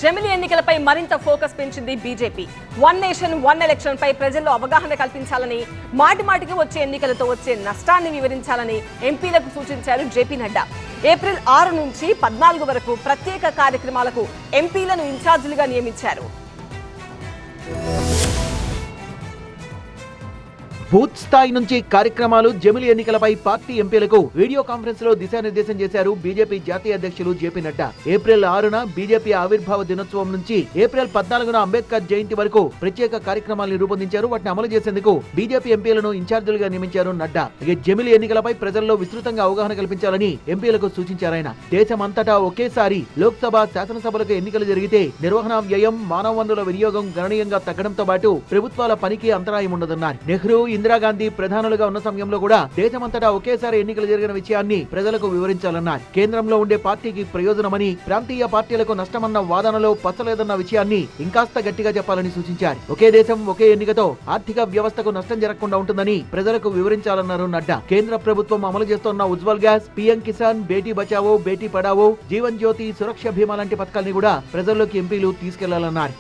జమిలి ఎన్నికలపై మరింత ఫోకస్ పెంచింది BJP. One nation one election పై ప్రజల్లో అవగాహన కల్పించాలని, మాటిమాటికి వచ్చే ఎన్నికలతో వచ్చే నష్టాన్ని వివరించాలని ఎంపీలకు సూచించారు జేపీ నడ్డా. ఏప్రిల్ 6 నుంచి 14 వరకు ప్రత్యేక కార్యక్రమాలకు ఎంపీలను ఇన్ఛార్జీలుగా నియమించారు. బూత్ స్థాయి నుంచి కార్యక్రమాలు జమిలి ఎన్నికలపై పార్టీ ఎంపీలకు వీడియో కాన్ఫరెన్స్ లో దిశానిర్దేశం చేశారు బీజేపీ జాతీయ అధ్యక్షులు జేపీ నడ్డా. ఏప్రిల్ 6న బీజేపీ ఆవిర్భావ దినోత్సవం నుంచి ఏప్రిల్ 14న అంబేద్కర్ జయంతి వరకు ప్రత్యేక కార్యక్రమాలను రూపొందించారు. వాటిని అమలు చేసేందుకు బీజేపీ ఎంపీలను ఇన్ఛార్జీలుగా నియమించారు నడ్డా. ఇక జమిలి ఎన్నికలపై ప్రజల్లో విస్తృతంగా అవగాహన కల్పించాలని ఎంపీలకు సూచించారాయన. దేశమంతటా ఒకేసారి లోక్సభ, శాసనసభలకు ఎన్నికలు జరిగితే నిర్వహణ వ్యయం, మానవ వనరుల వినియోగం గణనీయంగా తగ్గడంతో పాటు ప్రభుత్వాల పనికి అంతరాయం ఉండదన్నారు. నెహ్రూ, ఇందిరాగాంధీ ప్రధానులుగా ఉన్న సమయంలో కూడా దేశమంతటా ఒకేసారి ఎన్నికలు జరిగిన విషయాన్ని ప్రజలకు వివరించాలన్నారు. కేంద్రంలో ఉండే పార్టీకి ప్రయోజనమని, ప్రాంతీయ పార్టీలకు నష్టమన్న వాదనలో పచ్చలేదన్న విషయాన్ని ఇంకాస్త గట్టిగా చెప్పాలని సూచించారు. ఒకే దేశం ఒకే ఎన్నికతో ఆర్థిక వ్యవస్థకు నష్టం జరగకుండా ఉంటుందని ప్రజలకు వివరించాలన్నారు నడ్డా. కేంద్ర ప్రభుత్వం అమలు చేస్తున్న ఉజ్వల్ గ్యాస్, పీఎం కిసాన్, బేటీ బచావో, బేటీ పడావో, జీవన్ జ్యోతి, సురక్ష బీమా లాంటి పథకాల్ని కూడా ప్రజల్లోకి ఎంపీలు తీసుకెళ్లాలన్నారు.